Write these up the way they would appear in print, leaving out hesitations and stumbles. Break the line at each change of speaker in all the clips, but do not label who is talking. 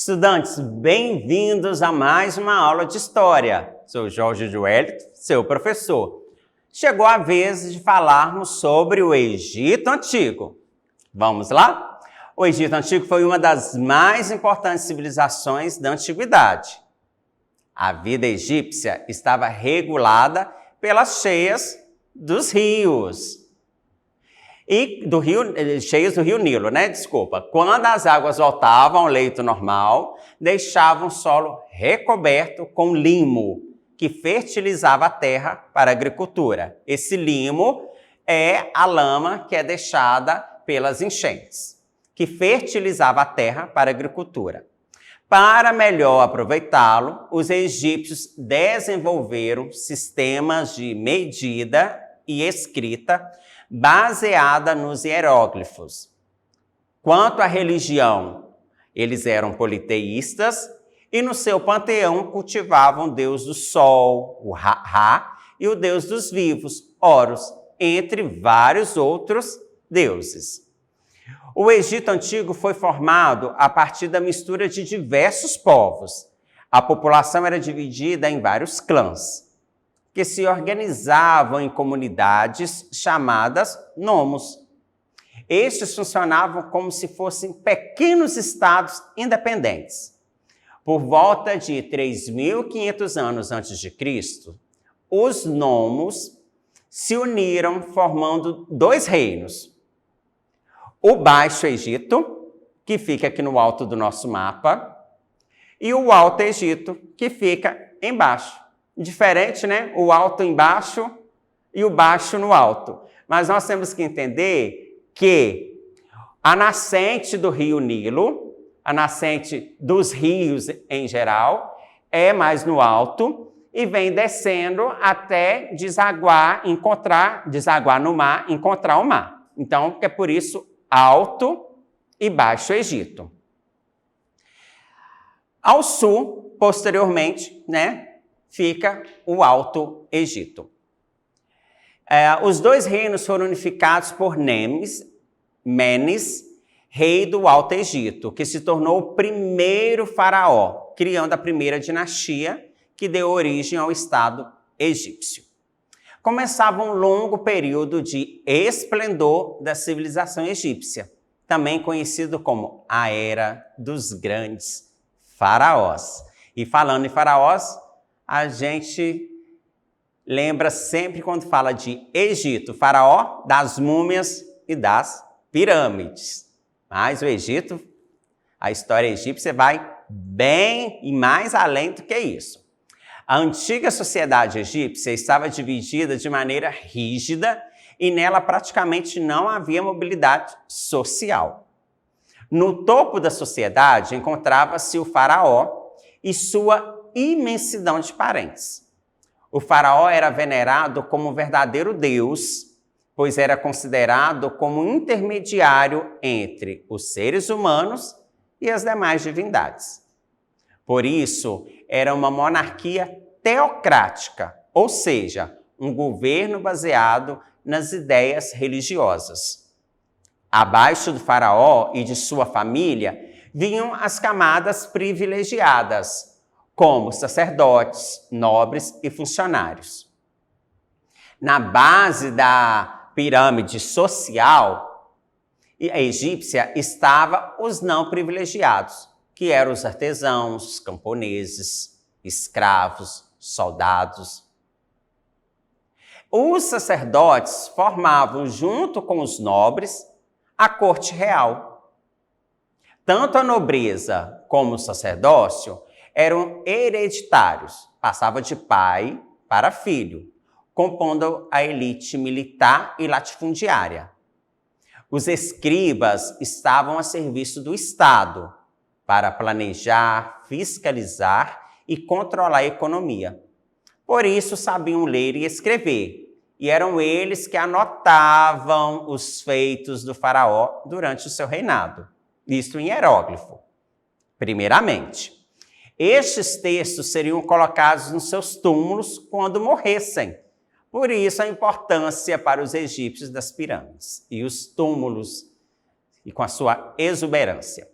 Estudantes, bem-vindos a mais uma aula de História. Sou Jorge de Wellington, seu professor. Chegou a vez de falarmos sobre o Egito Antigo. Vamos lá? O Egito Antigo foi uma das mais importantes civilizações da Antiguidade. A vida egípcia estava regulada pelas cheias dos rios. Cheias do rio Nilo, Quando as águas voltavam ao leito normal, deixavam o solo recoberto com limo, que fertilizava a terra para a agricultura. Esse limo é a lama que é deixada pelas enchentes, que fertilizava a terra para a agricultura. Para melhor aproveitá-lo, os egípcios desenvolveram sistemas de medida e escrita baseada nos hieróglifos. Quanto à religião, eles eram politeístas e no seu panteão cultivavam o deus do sol, o Ra, e o deus dos vivos, Horus, entre vários outros deuses. O Egito Antigo foi formado a partir da mistura de diversos povos. A população era dividida em vários clãs, que se organizavam em comunidades chamadas nomos. Estes funcionavam como se fossem pequenos estados independentes. Por volta de 3.500 anos antes de Cristo, os nomos se uniram formando dois reinos. O Baixo Egito, que fica aqui no alto do nosso mapa, e o Alto Egito, que fica embaixo. Diferente, né? O alto embaixo e o baixo no alto. Mas nós temos que entender que a nascente do rio Nilo, a nascente dos rios em geral, é mais no alto e vem descendo até desaguar no mar, encontrar o mar. Então, é por isso Alto e Baixo Egito. Ao sul, posteriormente, fica o Alto Egito. Os dois reinos foram unificados por Menes, rei do Alto Egito, que se tornou o primeiro faraó, criando a primeira dinastia que deu origem ao Estado egípcio. Começava um longo período de esplendor da civilização egípcia, também conhecido como a Era dos Grandes Faraós. E falando em faraós, a gente lembra sempre quando fala de Egito, faraó, das múmias e das pirâmides. Mas o Egito, a história egípcia vai bem e mais além do que isso. A antiga sociedade egípcia estava dividida de maneira rígida e nela praticamente não havia mobilidade social. No topo da sociedade encontrava-se o faraó e sua imensidão de parentes. O faraó era venerado como um verdadeiro deus, pois era considerado como intermediário entre os seres humanos e as demais divindades. Por isso, era uma monarquia teocrática, ou seja, um governo baseado nas ideias religiosas. Abaixo do faraó e de sua família vinham as camadas privilegiadas, como sacerdotes, nobres e funcionários. Na base da pirâmide social egípcia estavam os não privilegiados, que eram os artesãos, camponeses, escravos, soldados. Os sacerdotes formavam, junto com os nobres, a corte real. Tanto a nobreza como o sacerdócio eram hereditários, passava de pai para filho, compondo a elite militar e latifundiária. Os escribas estavam a serviço do Estado para planejar, fiscalizar e controlar a economia. Por isso sabiam ler e escrever, e eram eles que anotavam os feitos do faraó durante o seu reinado, isto em hieróglifo, primeiramente. Estes textos seriam colocados nos seus túmulos quando morressem. Por isso a importância para os egípcios das pirâmides e os túmulos e com a sua exuberância.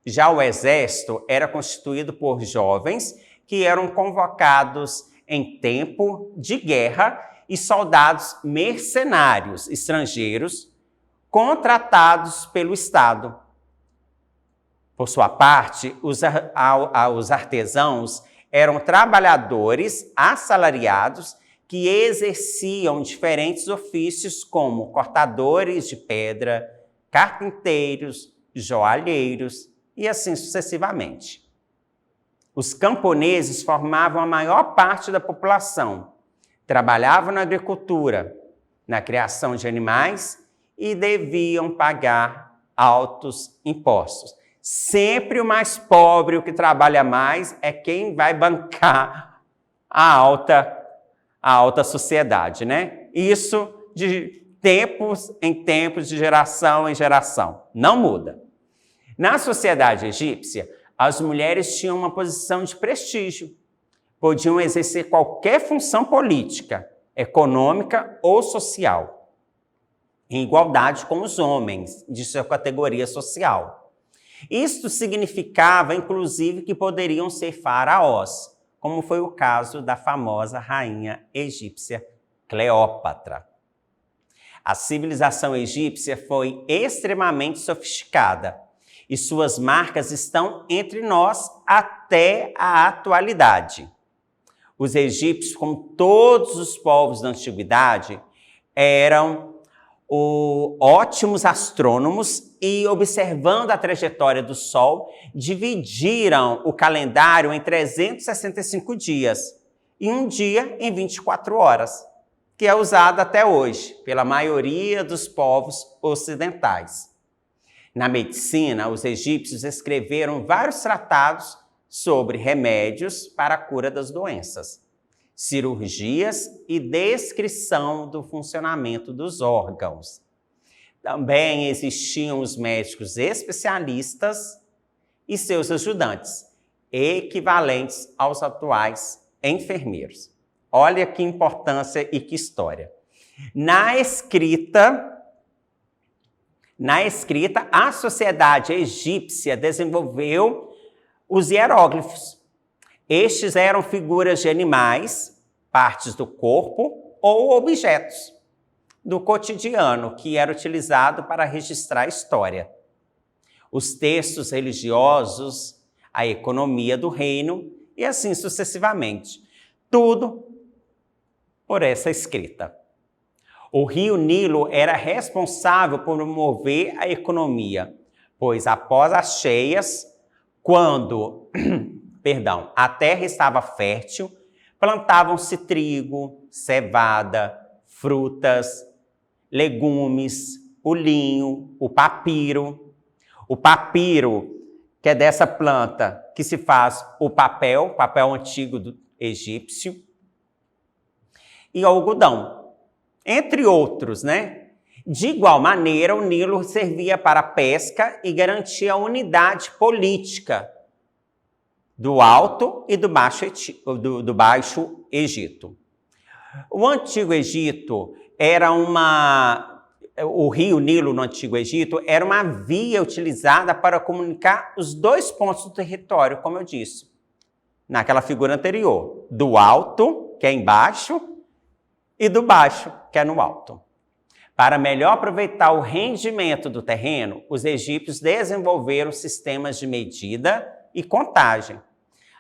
Já o exército era constituído por jovens que eram convocados em tempo de guerra e soldados mercenários estrangeiros contratados pelo Estado. Por sua parte, os artesãos eram trabalhadores assalariados que exerciam diferentes ofícios como cortadores de pedra, carpinteiros, joalheiros e assim sucessivamente. Os camponeses formavam a maior parte da população, trabalhavam na agricultura, na criação de animais e deviam pagar altos impostos. Sempre o mais pobre, o que trabalha mais, é quem vai bancar a alta sociedade, né? Isso de tempos em tempos, de geração em geração. Não muda. Na sociedade egípcia, as mulheres tinham uma posição de prestígio. Podiam exercer qualquer função política, econômica ou social, em igualdade com os homens de sua categoria social. Isto significava, inclusive, que poderiam ser faraós, como foi o caso da famosa rainha egípcia Cleópatra. A civilização egípcia foi extremamente sofisticada e suas marcas estão entre nós até a atualidade. Os egípcios, como todos os povos da antiguidade, eram ótimos astrônomos e, observando a trajetória do Sol, dividiram o calendário em 365 dias e um dia em 24 horas, que é usado até hoje pela maioria dos povos ocidentais. Na medicina, os egípcios escreveram vários tratados sobre remédios para a cura das doenças, cirurgias e descrição do funcionamento dos órgãos. Também existiam os médicos especialistas e seus ajudantes, equivalentes aos atuais enfermeiros. Olha que importância e que história. Na escrita, a sociedade egípcia desenvolveu os hieróglifos. Estes eram figuras de animais, partes do corpo ou objetos do cotidiano que era utilizado para registrar a história. Os textos religiosos, a economia do reino e assim sucessivamente. Tudo por essa escrita. O rio Nilo era responsável por mover a economia, pois após as cheias, quando a terra estava fértil, plantavam-se trigo, cevada, frutas, legumes, o linho, o papiro. O papiro, que é dessa planta que se faz o papel antigo do egípcio, e o algodão, entre outros, né? De igual maneira, o Nilo servia para a pesca e garantia a unidade política do Alto e do Baixo Egito. O Antigo Egito era o rio Nilo no Antigo Egito era uma via utilizada para comunicar os dois pontos do território, como eu disse, naquela figura anterior, do alto, que é embaixo, e do baixo, que é no alto. Para melhor aproveitar o rendimento do terreno, os egípcios desenvolveram sistemas de medida e contagem.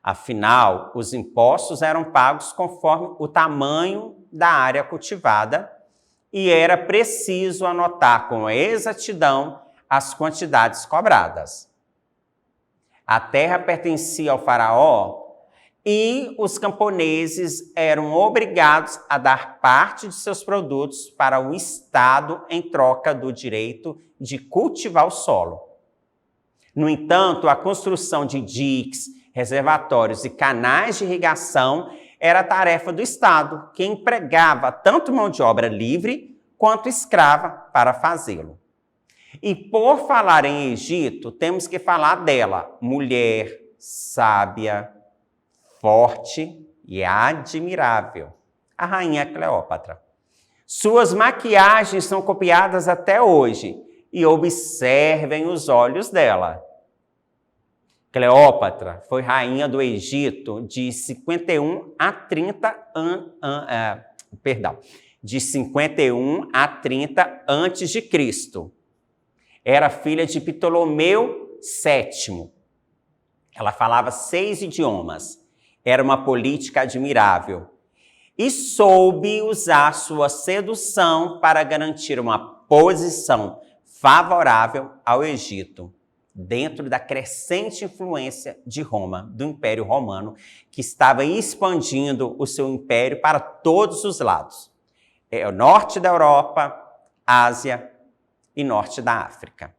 Afinal, os impostos eram pagos conforme o tamanho da área cultivada e era preciso anotar com exatidão as quantidades cobradas. A terra pertencia ao faraó e os camponeses eram obrigados a dar parte de seus produtos para o Estado em troca do direito de cultivar o solo. No entanto, a construção de diques, reservatórios e canais de irrigação era tarefa do Estado, que empregava tanto mão de obra livre quanto escrava para fazê-lo. E por falar em Egito, temos que falar dela, mulher, sábia, forte e admirável, a rainha Cleópatra. Suas maquiagens são copiadas até hoje e observem os olhos dela. Cleópatra foi rainha do Egito de 51 a 30 de 51 a 30 antes de Cristo. Era filha de Ptolomeu VII. Ela falava 6 idiomas. Era uma política admirável. E soube usar sua sedução para garantir uma posição favorável ao Egito, dentro da crescente influência de Roma, do Império Romano, que estava expandindo o seu império para todos os lados. O norte da Europa, Ásia e norte da África.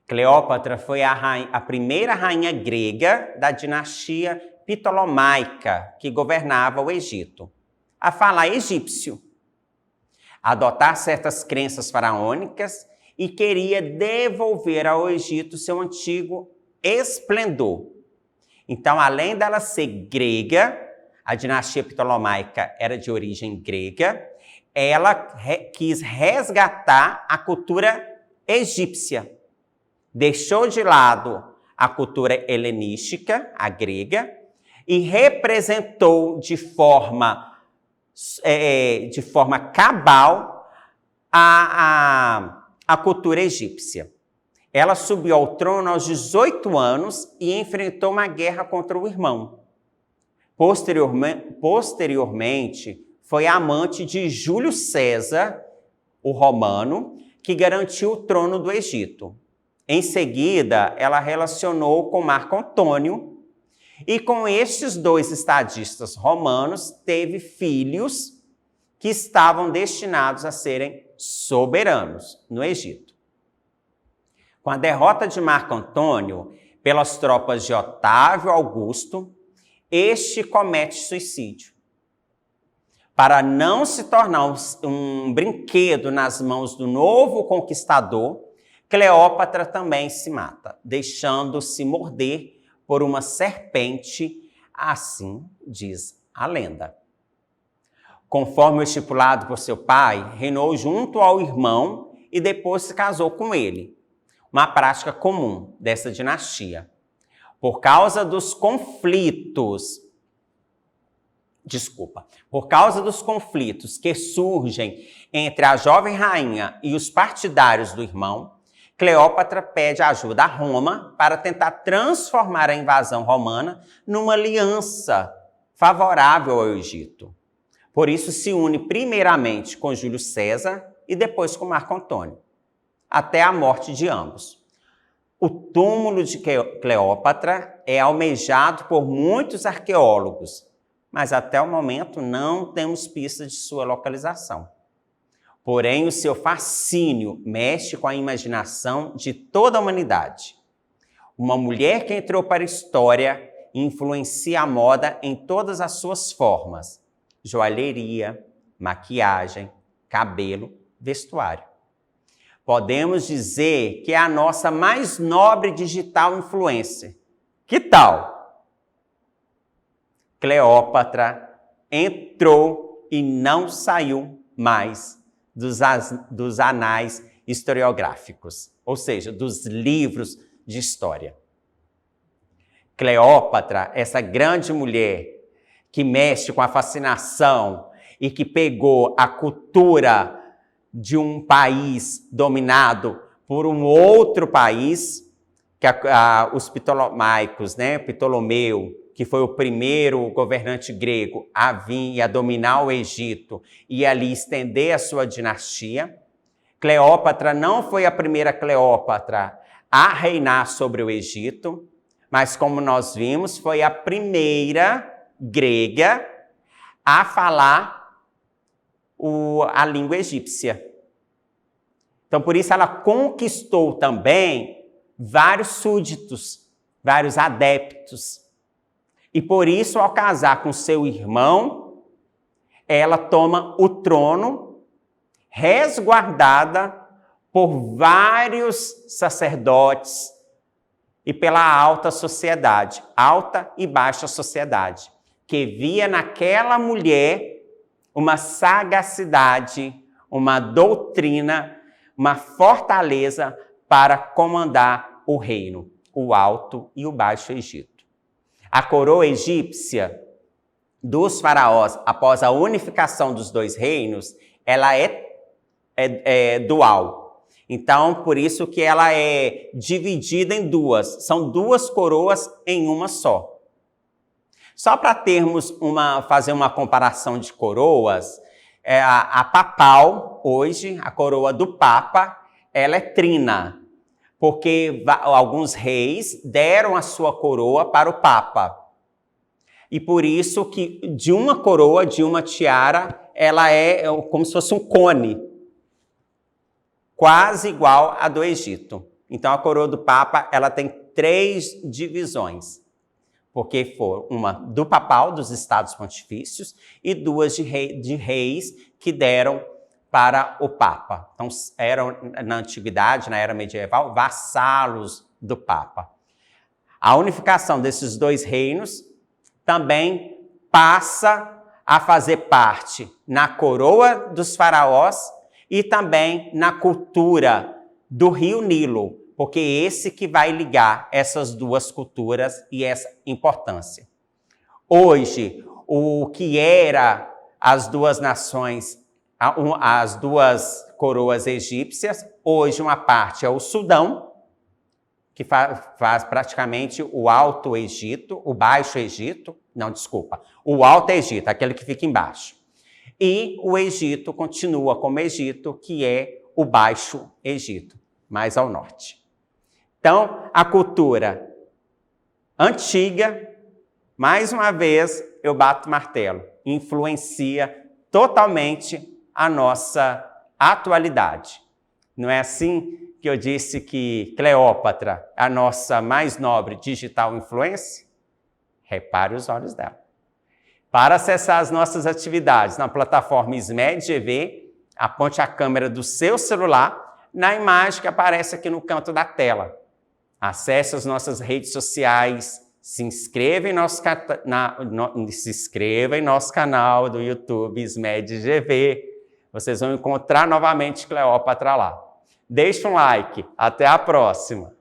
Cleópatra foi a primeira rainha grega da dinastia ptolomaica que governava o Egito, a falar egípcio, a adotar certas crenças faraônicas e queria devolver ao Egito seu antigo esplendor. Então, além dela ser grega, a dinastia ptolomaica era de origem grega, ela quis resgatar a cultura egípcia. Deixou de lado a cultura helenística, a grega, e representou de forma cabal a cultura egípcia. Ela subiu ao trono aos 18 anos e enfrentou uma guerra contra o irmão. Posteriormente, foi amante de Júlio César, o romano, que garantiu o trono do Egito. Em seguida, ela relacionou com Marco Antônio e com estes 2 estadistas romanos teve filhos que estavam destinados a serem soberanos no Egito. Com a derrota de Marco Antônio pelas tropas de Otávio Augusto, este comete suicídio. Para não se tornar um brinquedo nas mãos do novo conquistador, Cleópatra também se mata, deixando-se morder por uma serpente, assim diz a lenda. Conforme o estipulado por seu pai, reinou junto ao irmão e depois se casou com ele, uma prática comum dessa dinastia. Por causa dos conflitos que surgem entre a jovem rainha e os partidários do irmão, Cleópatra pede ajuda a Roma para tentar transformar a invasão romana numa aliança favorável ao Egito. Por isso se une primeiramente com Júlio César e depois com Marco Antônio, até a morte de ambos. O túmulo de Cleópatra é almejado por muitos arqueólogos, mas até o momento não temos pistas de sua localização. Porém, o seu fascínio mexe com a imaginação de toda a humanidade. Uma mulher que entrou para a história e influencia a moda em todas as suas formas: joalheria, maquiagem, cabelo, vestuário. Podemos dizer que é a nossa mais nobre digital influencer. Que tal? Cleópatra entrou e não saiu mais dos anais historiográficos, ou seja, dos livros de história. Cleópatra, essa grande mulher que mexe com a fascinação e que pegou a cultura de um país dominado por um outro país, que os ptolomaicos, Ptolomeu, que foi o primeiro governante grego a vir e a dominar o Egito e ali estender a sua dinastia. Cleópatra não foi a primeira Cleópatra a reinar sobre o Egito, mas como nós vimos, foi a primeira grega a falar a língua egípcia. Então, por isso, ela conquistou também vários súditos, vários adeptos. E por isso, ao casar com seu irmão, ela toma o trono, resguardada por vários sacerdotes e pela alta sociedade, alta e baixa sociedade, que via naquela mulher uma sagacidade, uma doutrina, uma fortaleza para comandar o reino. o Alto e o Baixo Egito. A coroa egípcia dos faraós, após a unificação dos dois reinos, ela é dual. Então, por isso que ela é dividida em duas. São duas coroas em uma só. Só para fazer uma comparação de coroas, a papal, hoje, a coroa do Papa, ela é trina, porque alguns reis deram a sua coroa para o Papa. E por isso que de uma coroa, de uma tiara, ela é como se fosse um cone, quase igual à do Egito. Então, a coroa do Papa, ela tem 3 divisões, porque foi uma do papal, dos estados pontifícios, e 2 de reis que deram para o Papa. Então, eram, na antiguidade, na era medieval, vassalos do Papa. A unificação desses 2 reinos também passa a fazer parte na coroa dos faraós e também na cultura do Rio Nilo, porque é esse que vai ligar essas 2 culturas e essa importância. Hoje, o que era as 2 nações, as 2 coroas egípcias, hoje uma parte é o Sudão, que faz praticamente o Alto Egito, o Baixo Egito, o Alto Egito, aquele que fica embaixo. E o Egito continua como Egito, que é o Baixo Egito, mais ao norte. Então, a cultura antiga, mais uma vez, eu bato martelo, influencia totalmente a nossa atualidade. Não é assim que eu disse que Cleópatra, a nossa mais nobre digital influencer? Repare os olhos dela. Para acessar as nossas atividades na plataforma SMED-GV, aponte a câmera do seu celular na imagem que aparece aqui no canto da tela. Acesse as nossas redes sociais, se inscreva em nosso canal do YouTube SMED-GV. Vocês vão encontrar novamente Cleópatra lá. Deixe um like. Até a próxima!